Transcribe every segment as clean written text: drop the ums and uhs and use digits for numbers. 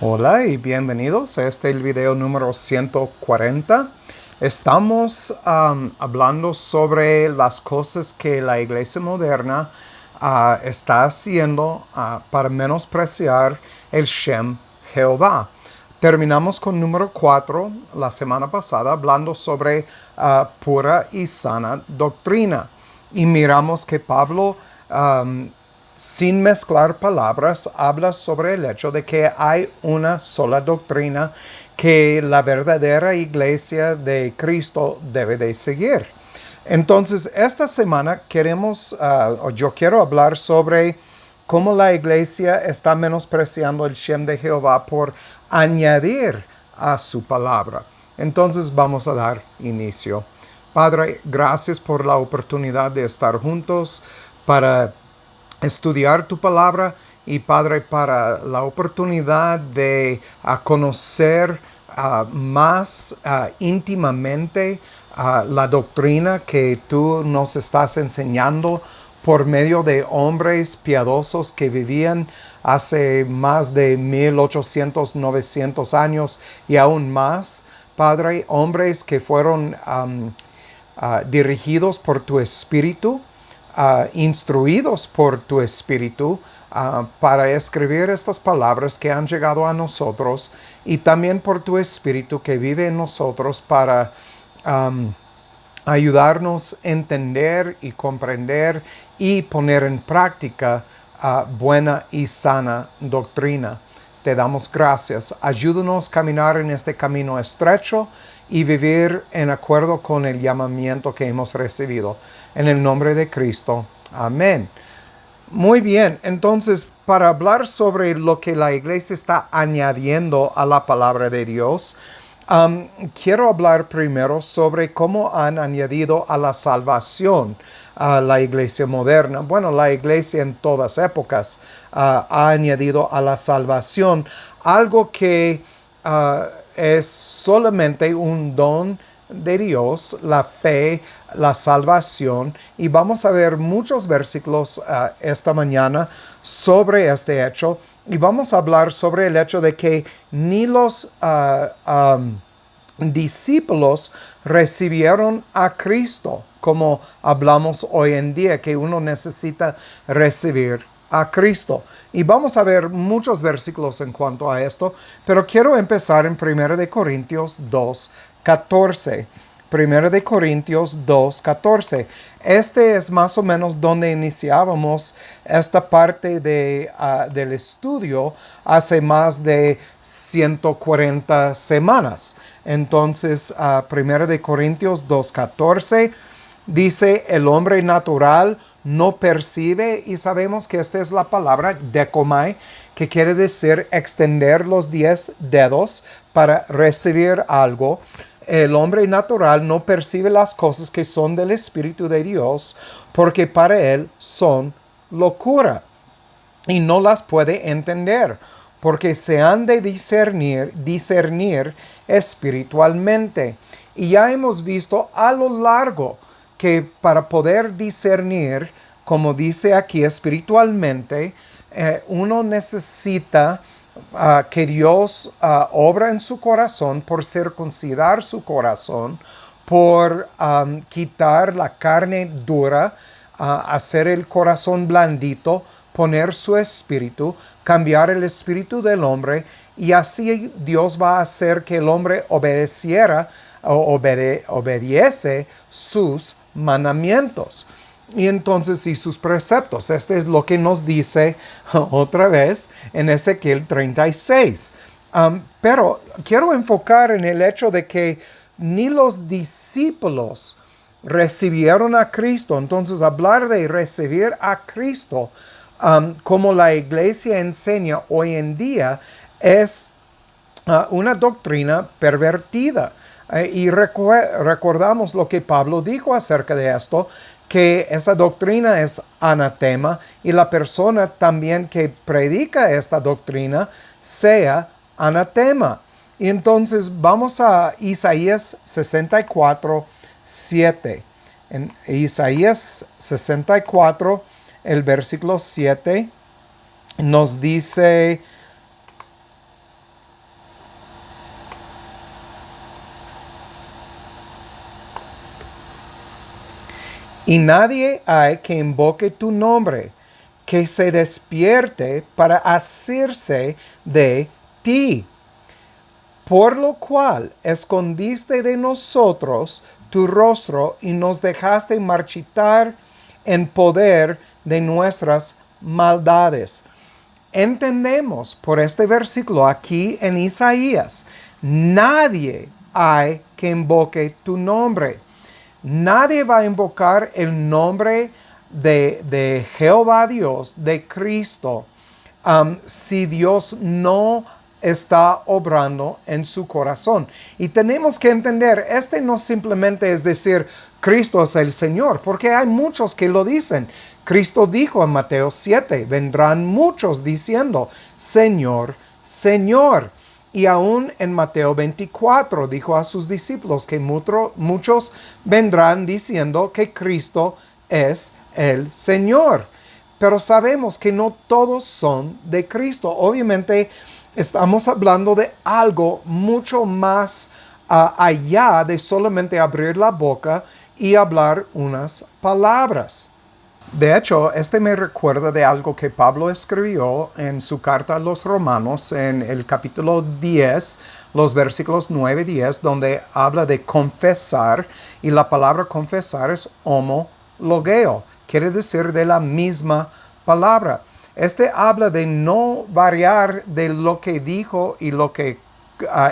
Hola y bienvenidos a el video número 140. Estamos hablando sobre las cosas que la iglesia moderna está haciendo para menospreciar el Shem Jehová. Terminamos con número 4 la semana pasada hablando sobre pura y sana doctrina. Y miramos que Pablo sin mezclar palabras, habla sobre el hecho de que hay una sola doctrina que la verdadera iglesia de Cristo debe de seguir. Entonces, esta semana yo quiero hablar sobre cómo la iglesia está menospreciando el Shem de Jehová por añadir a su palabra. Entonces, vamos a dar inicio. Padre, gracias por la oportunidad de estar juntos para estudiar tu palabra y Padre, para la oportunidad de conocer más íntimamente la doctrina que tú nos estás enseñando por medio de hombres piadosos que vivían hace más de 1800, 900 años y aún más. Padre, hombres que fueron dirigidos por tu Espíritu, instruidos por tu Espíritu para escribir estas palabras que han llegado a nosotros y también por tu Espíritu que vive en nosotros para ayudarnos a entender y comprender y poner en práctica buena y sana doctrina. Te damos gracias. Ayúdanos a caminar en este camino estrecho y vivir en acuerdo con el llamamiento que hemos recibido. En el nombre de Cristo. Amén. Muy bien, entonces para hablar sobre lo que la iglesia está añadiendo a la palabra de Dios, quiero hablar primero sobre cómo han añadido a la salvación a la iglesia moderna. Bueno, la iglesia en todas épocas ha añadido a la salvación algo que es solamente un don de Dios, la fe, la salvación, y vamos a ver muchos versículos esta mañana sobre este hecho, y vamos a hablar sobre el hecho de que ni los discípulos recibieron a Cristo, como hablamos hoy en día, que uno necesita recibir a Cristo. Y vamos a ver muchos versículos en cuanto a esto, pero quiero empezar en 1 Corintios 2:14. 1 Corintios 2:14. Este es más o menos donde iniciábamos esta parte del estudio hace más de 140 semanas. Entonces, 1 Corintios 2:14 dice, el hombre natural no percibe, y sabemos que esta es la palabra dekomai, que quiere decir extender los 10 dedos para recibir algo. El hombre natural no percibe las cosas que son del Espíritu de Dios, porque para él son locura y no las puede entender, porque se han de discernir espiritualmente. Y ya hemos visto a lo largo que para poder discernir, como dice aquí espiritualmente, uno necesita que Dios obra en su corazón por circuncidar su corazón, por quitar la carne dura, hacer el corazón blandito, poner su espíritu, cambiar el espíritu del hombre, y así Dios va a hacer que el hombre obedece sus mandamientos. Y entonces, y sus preceptos. Este es lo que nos dice otra vez en Ezequiel 36. Pero quiero enfocar en el hecho de que ni los discípulos recibieron a Cristo. Entonces, hablar de recibir a Cristo, como la iglesia enseña hoy en día, es una doctrina pervertida. Y recordamos lo que Pablo dijo acerca de esto, que esa doctrina es anatema y la persona también que predica esta doctrina sea anatema. Y entonces vamos a Isaías 64:7. En Isaías 64, el versículo 7, nos dice Y nadie hay que invoque tu nombre, que se despierte para asirse de ti. Por lo cual escondiste de nosotros tu rostro y nos dejaste marchitar en poder de nuestras maldades. Entendemos por este versículo aquí en Isaías, nadie hay que invoque tu nombre. Nadie va a invocar el nombre de Jehová Dios, de Cristo, si Dios no está obrando en su corazón. Y tenemos que entender, este no simplemente es decir, Cristo es el Señor, porque hay muchos que lo dicen. Cristo dijo en Mateo 7, vendrán muchos diciendo, Señor, Señor. Y aún en Mateo 24 dijo a sus discípulos que muchos vendrán diciendo que Cristo es el Señor. Pero sabemos que no todos son de Cristo. Obviamente estamos hablando de algo mucho más allá de solamente abrir la boca y hablar unas palabras. De hecho, este me recuerda de algo que Pablo escribió en su carta a los Romanos en el capítulo 10, los versículos 9 y 10, donde habla de confesar, y la palabra confesar es homologeo, quiere decir de la misma palabra. Este habla de no variar de lo que dijo y lo que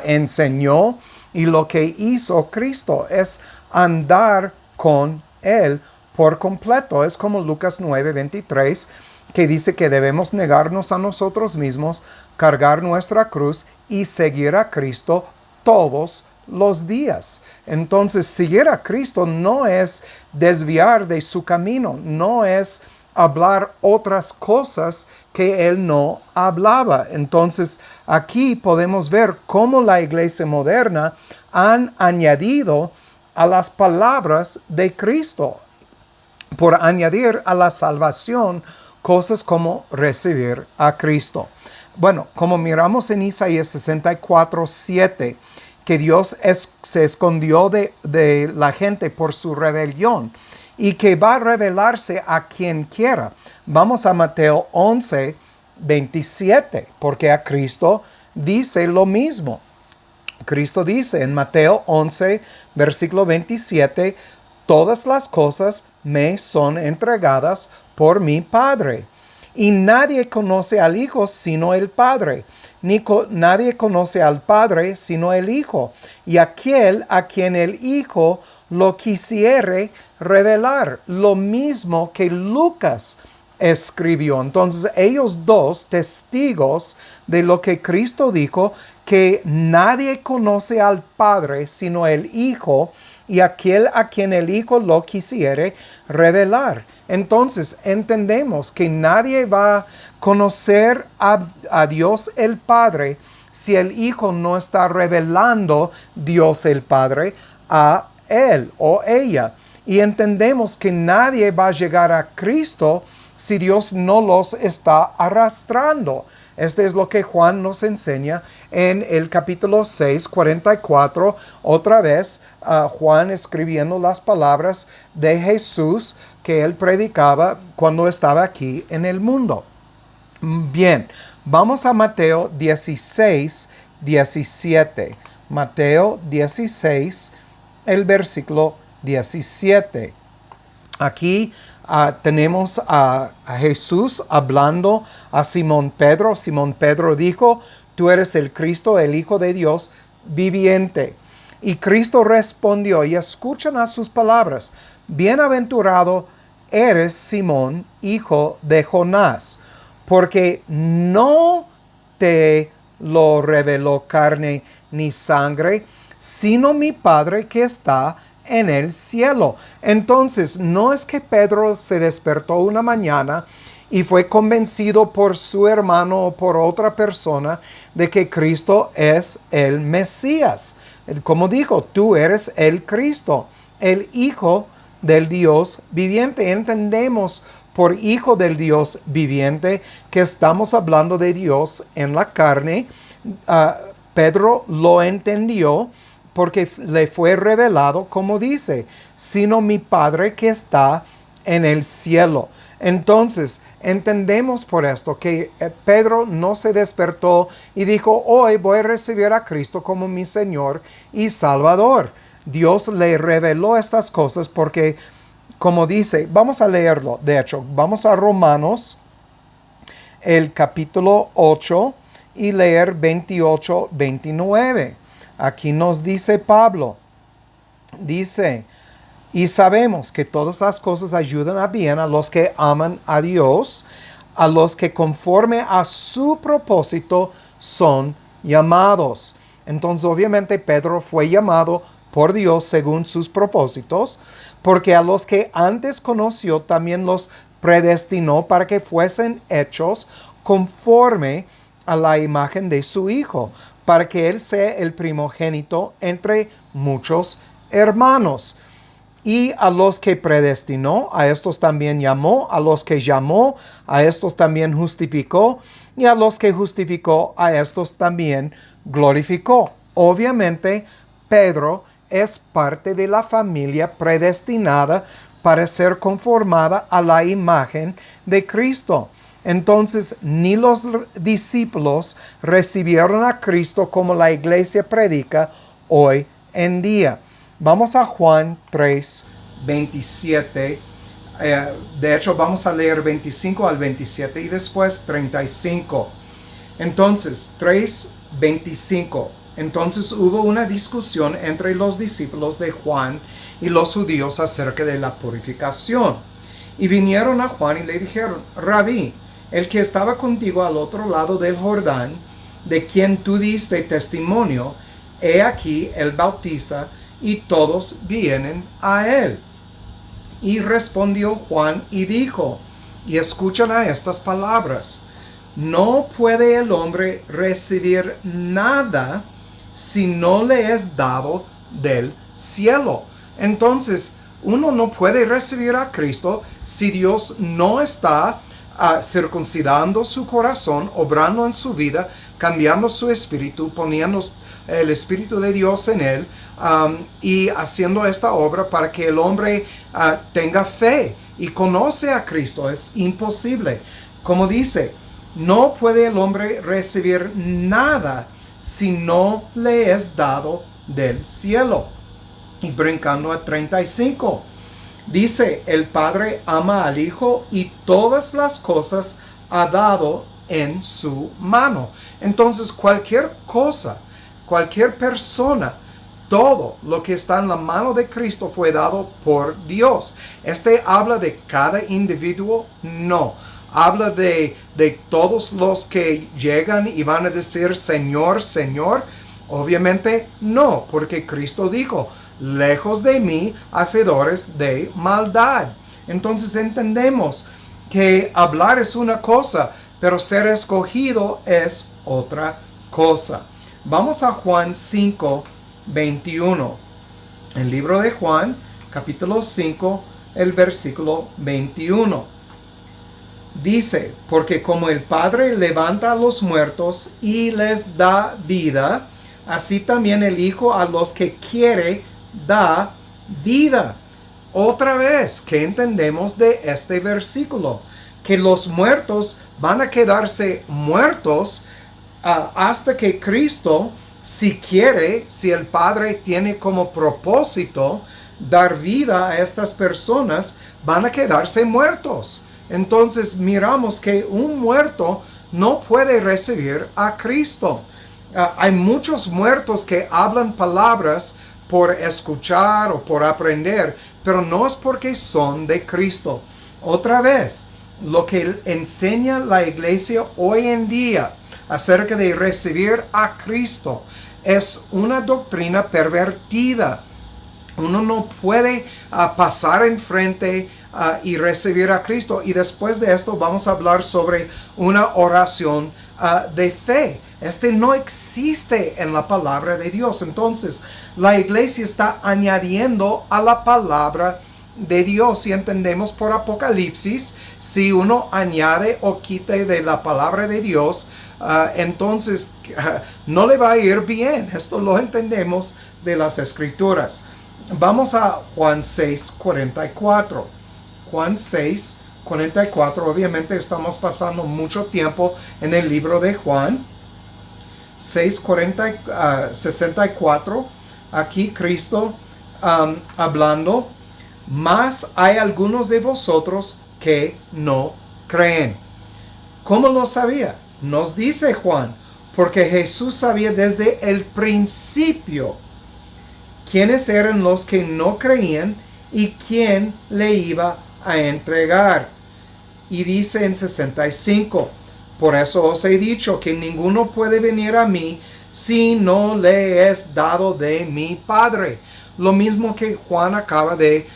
enseñó y lo que hizo Cristo, es andar con Él por completo. Es como Lucas 9:23, que dice que debemos negarnos a nosotros mismos, cargar nuestra cruz y seguir a Cristo todos los días. Entonces, seguir a Cristo no es desviar de su camino, no es hablar otras cosas que él no hablaba. Entonces, aquí podemos ver cómo la iglesia moderna han añadido a las palabras de Cristo, por añadir a la salvación cosas como recibir a Cristo. Bueno, como miramos en Isaías 64:7, que Dios se escondió de la gente por su rebelión y que va a revelarse a quien quiera. Vamos a Mateo 11:27, porque a Cristo dice lo mismo. Cristo dice en Mateo 11, versículo 27, todas las cosas me son entregadas por mi Padre. Y nadie conoce al Hijo sino el Padre, ni nadie conoce al Padre sino el Hijo, y aquel a quien el Hijo lo quisiere revelar. Lo mismo que Lucas escribió. Entonces ellos dos testigos de lo que Cristo dijo, que nadie conoce al Padre sino el Hijo, y aquel a quien el Hijo lo quisiere revelar. Entonces entendemos que nadie va a conocer a Dios el Padre si el Hijo no está revelando Dios el Padre a él o ella. Y entendemos que nadie va a llegar a Cristo si Dios no los está arrastrando. Este es lo que Juan nos enseña en el capítulo 6, 44. Otra vez, Juan escribiendo las palabras de Jesús que él predicaba cuando estaba aquí en el mundo. Bien, vamos a Mateo 16, 17. Mateo 16, el versículo 17. Aquí tenemos a Jesús hablando a Simón Pedro. Simón Pedro dijo, tú eres el Cristo, el Hijo de Dios viviente. Y Cristo respondió, y escuchan a sus palabras, bienaventurado eres Simón, hijo de Jonás, porque no te lo reveló carne ni sangre, sino mi Padre que está en el cielo. Entonces, no es que Pedro se despertó una mañana y fue convencido por su hermano o por otra persona de que Cristo es el Mesías. Como dijo, tú eres el Cristo, el Hijo del Dios viviente. Entendemos por Hijo del Dios viviente que estamos hablando de Dios en la carne. Pedro lo entendió, porque le fue revelado, como dice, sino mi Padre que está en el cielo. Entonces, entendemos por esto que Pedro no se despertó y dijo, hoy voy a recibir a Cristo como mi Señor y Salvador. Dios le reveló estas cosas porque, como dice, vamos a leerlo, de hecho, vamos a Romanos, el capítulo 8 y leer 28, 29. Aquí nos dice Pablo, dice, y sabemos que todas las cosas ayudan a bien a los que aman a Dios, a los que conforme a su propósito son llamados. Entonces, obviamente, Pedro fue llamado por Dios según sus propósitos, porque a los que antes conoció también los predestinó para que fuesen hechos conforme a la imagen de su Hijo, para que Él sea el primogénito entre muchos hermanos. Y a los que predestinó, a estos también llamó, a los que llamó, a estos también justificó, y a los que justificó, a estos también glorificó. Obviamente, Pedro es parte de la familia predestinada para ser conformada a la imagen de Cristo. Entonces, ni los discípulos recibieron a Cristo como la iglesia predica hoy en día. Vamos a Juan 3, 27. De hecho, vamos a leer 25 al 27 y después 35. Entonces, 3, 25. Entonces hubo una discusión entre los discípulos de Juan y los judíos acerca de la purificación. Y vinieron a Juan y le dijeron, Rabí, el que estaba contigo al otro lado del Jordán, de quien tú diste testimonio, he aquí él bautiza, y todos vienen a él. Y respondió Juan y dijo, y escuchan a estas palabras, no puede el hombre recibir nada si no le es dado del cielo. Entonces, uno no puede recibir a Cristo si Dios no está circuncidando su corazón, obrando en su vida, cambiando su espíritu, poniendo el Espíritu de Dios en él y haciendo esta obra para que el hombre tenga fe y conoce a Cristo. Es imposible. Como dice, no puede el hombre recibir nada si no le es dado del cielo. Y brincando a 35. Dice, el Padre ama al Hijo y todas las cosas ha dado en su mano. Entonces, cualquier cosa, cualquier persona, todo lo que está en la mano de Cristo fue dado por Dios. ¿Habla de cada individuo? No. Habla de todos los que llegan y van a decir, Señor, Señor. Obviamente no, porque Cristo dijo, lejos de mí, hacedores de maldad. Entonces entendemos que hablar es una cosa, pero ser escogido es otra cosa. Vamos a Juan 5, 21. El libro de Juan, capítulo 5, el versículo 21. Dice, porque como el Padre levanta a los muertos y les da vida, así también el Hijo a los que quiere da vida. Otra vez, ¿qué entendemos de este versículo? Que los muertos van a quedarse muertos hasta que Cristo, si quiere, si el Padre tiene como propósito dar vida a estas personas, van a quedarse muertos. Entonces miramos que un muerto no puede recibir a Cristo. Hay muchos muertos que hablan palabras por escuchar o por aprender, pero no es porque son de Cristo. Otra vez, lo que enseña la iglesia hoy en día acerca de recibir a Cristo es una doctrina pervertida. Uno no puede pasar enfrente y recibir a Cristo. Y después de esto vamos a hablar sobre una oración de fe. No existe en la palabra de Dios. Entonces, la iglesia está añadiendo a la palabra de Dios. Y entendemos por Apocalipsis, si uno añade o quita de la palabra de Dios, entonces no le va a ir bien. Esto lo entendemos de las Escrituras. Vamos a Juan 6:44. Juan 6:44. Obviamente estamos pasando mucho tiempo en el libro de Juan. 64. Aquí Cristo hablando. Mas hay algunos de vosotros que no creen. ¿Cómo lo sabía? Nos dice Juan, porque Jesús sabía desde el principio quiénes eran los que no creían y quién le iba a entregar. Y dice en 65, por eso os he dicho que ninguno puede venir a mí si no le es dado de mi Padre. Lo mismo que Juan acaba de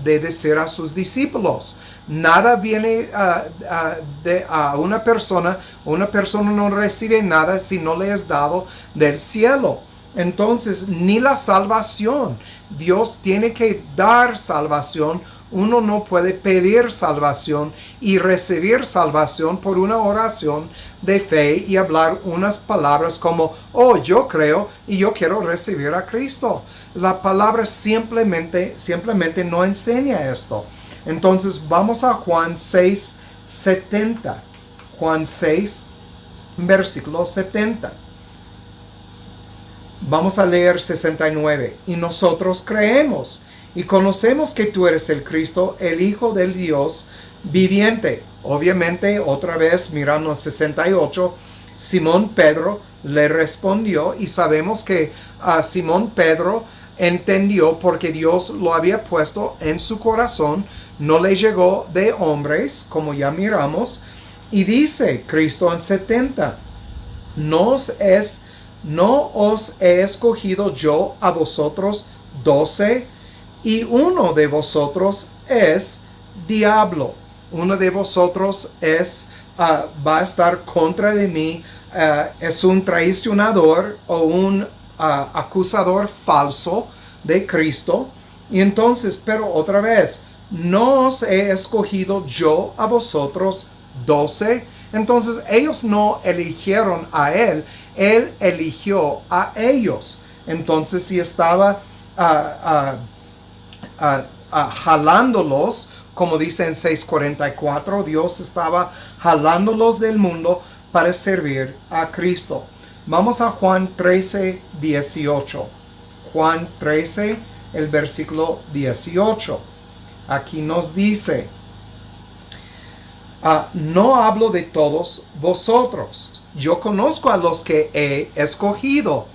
decir a sus discípulos. Nada viene a una persona no recibe nada si no le es dado del cielo. Entonces, ni la salvación. Dios tiene que dar salvación. Uno no puede pedir salvación y recibir salvación por una oración de fe y hablar unas palabras como, oh, yo creo y yo quiero recibir a Cristo. La palabra simplemente no enseña esto. Entonces vamos a Juan 6:70. Juan 6, versículo 70. Vamos a leer 69. Y nosotros creemos y conocemos que tú eres el Cristo, el Hijo del Dios viviente. Obviamente, otra vez mirando 68, Simón Pedro le respondió y sabemos que Simón Pedro entendió porque Dios lo había puesto en su corazón, no le llegó de hombres, como ya miramos. Y dice Cristo en 70, no os he escogido yo a vosotros 12, y uno de vosotros es diablo. Uno de vosotros va a estar contra de mí, es un traicionador o un acusador falso de Cristo. Y entonces, pero otra vez, no os he escogido yo a vosotros 12. Entonces ellos no eligieron a él eligió a ellos. Entonces si estaba jalándolos, como dice en 6:44, Dios estaba jalándolos del mundo para servir a Cristo. Vamos a Juan 13:18. Juan 13, el versículo 18. Aquí nos dice, no hablo de todos vosotros. Yo conozco a los que he escogido.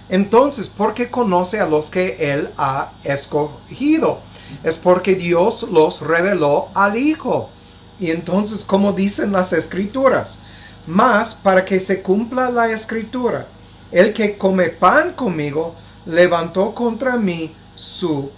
Entonces, ¿por qué conoce a los que él ha escogido? Es porque Dios los reveló al Hijo. Y entonces, como dicen las Escrituras, mas para que se cumpla la Escritura, el que come pan conmigo levantó contra mí su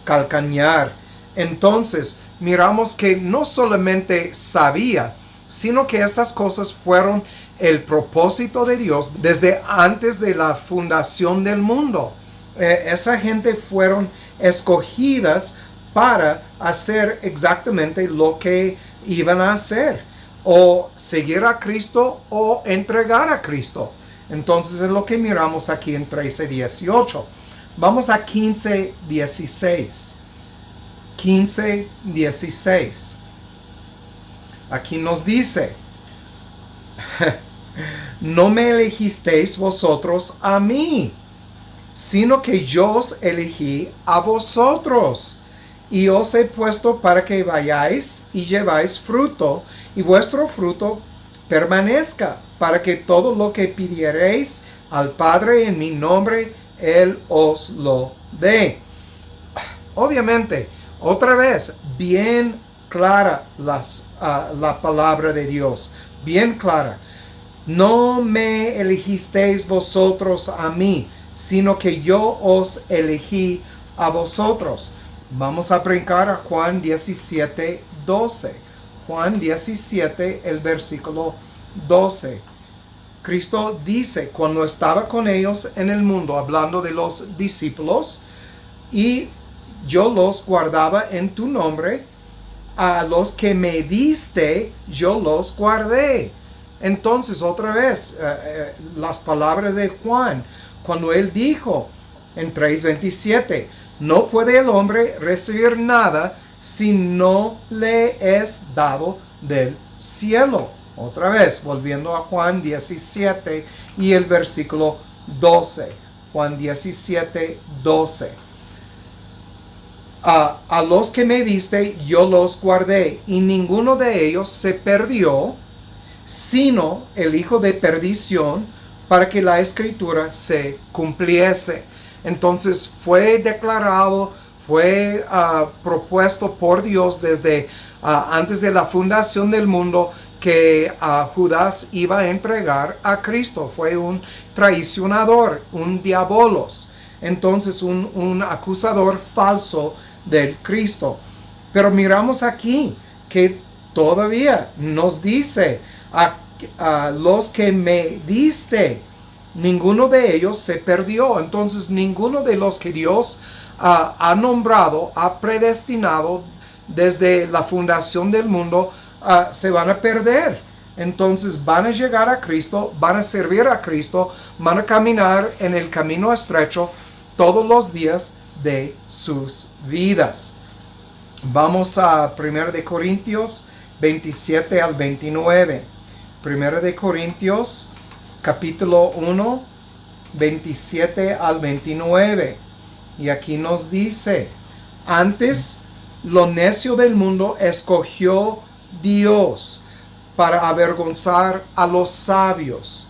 calcañar. Entonces, miramos que no solamente sabía, sino que estas cosas fueron el propósito de Dios desde antes de la fundación del mundo. Esa gente fueron escogidas para hacer exactamente lo que iban a hacer, o seguir a Cristo o entregar a Cristo. Entonces es lo que miramos aquí en 13:18. Vamos a 15:16. 15:16. Aquí nos dice, no me elegisteis vosotros a mí, sino que yo os elegí a vosotros, y os he puesto para que vayáis y lleváis fruto, y vuestro fruto permanezca, para que todo lo que pidiereis al Padre en mi nombre, Él os lo dé. Obviamente, otra vez, bien clara la palabra de Dios, bien clara. No me elegisteis vosotros a mí, sino que yo os elegí a vosotros. Vamos a brincar a Juan 17:12. Juan 17, el versículo 12. Cristo dice, cuando estaba con ellos en el mundo, hablando de los discípulos, y yo los guardaba en tu nombre, a los que me diste, yo los guardé. Entonces, otra vez, las palabras de Juan, cuando él dijo en 3:27, no puede el hombre recibir nada si no le es dado del cielo. Otra vez, volviendo a Juan 17 y el versículo 12. Juan 17:12. A los que me diste, yo los guardé, y ninguno de ellos se perdió, sino el hijo de perdición, para que la escritura se cumpliese. Entonces fue declarado, fue propuesto por Dios desde antes de la fundación del mundo que Judas iba a entregar a Cristo. Fue un traicionador, un diabolos. Entonces un acusador falso del Cristo. Pero miramos aquí que todavía nos dice a los que me diste, ninguno de ellos se perdió. Entonces ninguno de los que Dios ha nombrado, ha predestinado desde la fundación del mundo, se van a perder. Entonces van a llegar a Cristo, van a servir a Cristo, van a caminar en el camino estrecho todos los días de sus vidas. Vamos a 1 de Corintios 27 al 29. 1 de Corintios capítulo 1, 27 al 29. Y aquí nos dice, antes lo necio del mundo escogió Dios para avergonzar a los sabios,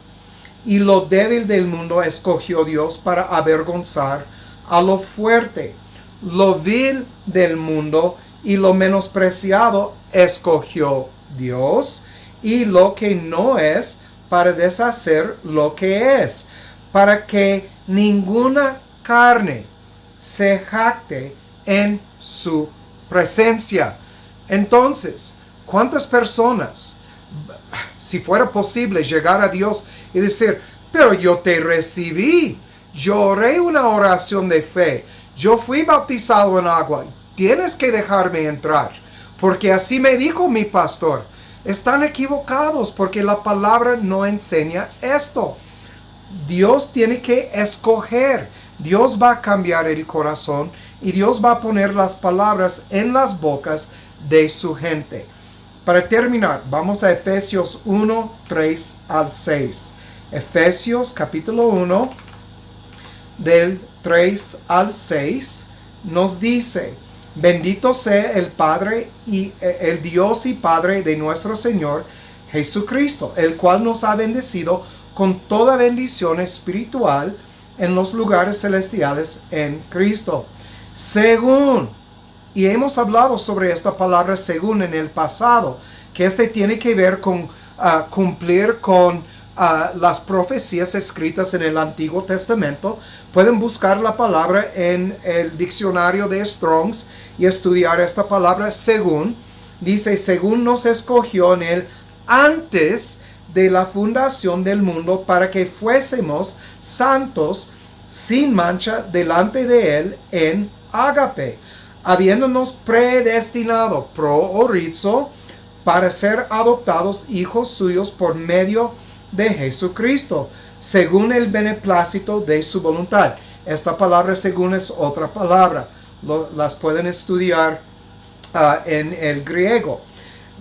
y lo débil del mundo escogió Dios para avergonzar a lo fuerte. Lo vil del mundo y lo menospreciado escogió Dios, y lo que no es, para deshacer lo que es, para que ninguna carne se jacte en su presencia. Entonces, ¿cuántas personas, si fuera posible llegar a Dios y decir, pero yo te recibí, yo oré una oración de fe, yo fui bautizado en agua, tienes que dejarme entrar, porque así me dijo mi pastor? Están equivocados, porque la palabra no enseña esto. Dios tiene que escoger. Dios va a cambiar el corazón y Dios va a poner las palabras en las bocas de su gente. Para terminar, vamos a Efesios 1, 3 al 6. Efesios capítulo 1, del 3 al 6, nos dice, bendito sea el Padre y el Dios y Padre de nuestro Señor Jesucristo, el cual nos ha bendecido con toda bendición espiritual en los lugares celestiales en Cristo. Según, y hemos hablado sobre esta palabra según en el pasado, que tiene que ver con cumplir con las profecías escritas en el Antiguo Testamento. Pueden buscar la palabra en el diccionario de Strong's y estudiar esta palabra según. Dice, según nos escogió en él antes de la fundación del mundo, para que fuésemos santos sin mancha delante de él en ágape, habiéndonos predestinado pro orizo para ser adoptados hijos suyos por medio de Jesucristo, según el beneplácito de su voluntad. Esta palabra según es otra palabra, las pueden estudiar en el griego.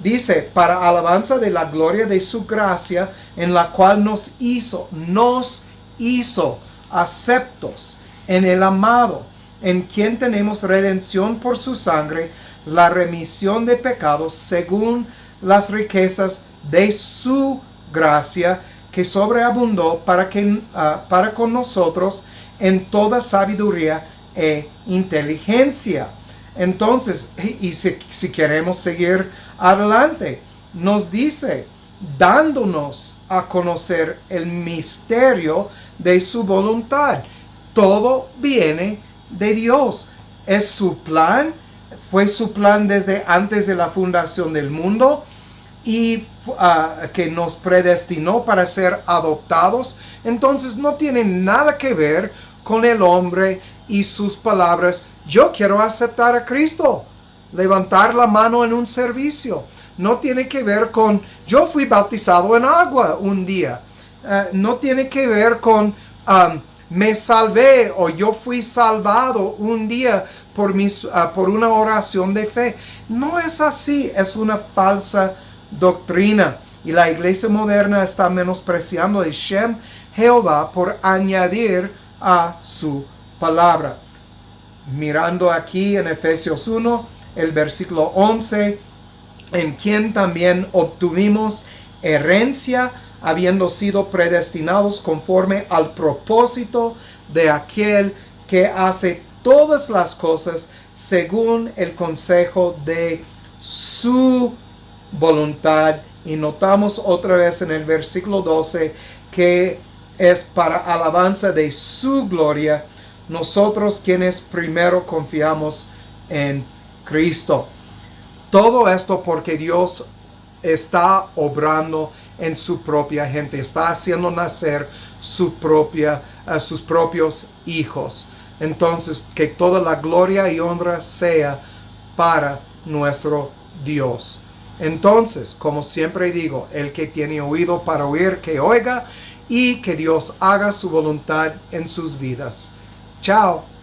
Dice, para alabanza de la gloria de su gracia, en la cual nos hizo aceptos en el amado, en quien tenemos redención por su sangre, la remisión de pecados, según las riquezas de su gracia, que sobreabundó para con nosotros en toda sabiduría e inteligencia. Entonces, y si queremos seguir adelante, nos dice, dándonos a conocer el misterio de su voluntad. Todo viene de Dios. Es su plan, fue su plan desde antes de la fundación del mundo, y que nos predestinó para ser adoptados. Entonces no tiene nada que ver con el hombre y sus palabras, yo quiero aceptar a Cristo. Levantar la mano en un servicio. No tiene que ver con, yo fui bautizado en agua un día. No tiene que ver con, me salvé o yo fui salvado un día por una oración de fe. No es así, es una falsa doctrina. Y la iglesia moderna está menospreciando el Shem Jehová por añadir a su palabra. Mirando aquí en Efesios 1, el versículo 11, en quien también obtuvimos herencia, habiendo sido predestinados conforme al propósito de aquel que hace todas las cosas según el consejo de su voluntad. Y notamos otra vez en el versículo 12 que es para alabanza de su gloria, nosotros quienes primero confiamos en Cristo. Todo esto porque Dios está obrando en su propia gente, está haciendo nacer sus propios hijos. Entonces, que toda la gloria y honra sea para nuestro Dios. Entonces, como siempre digo, el que tiene oído para oír, que oiga, y que Dios haga su voluntad en sus vidas. Chao.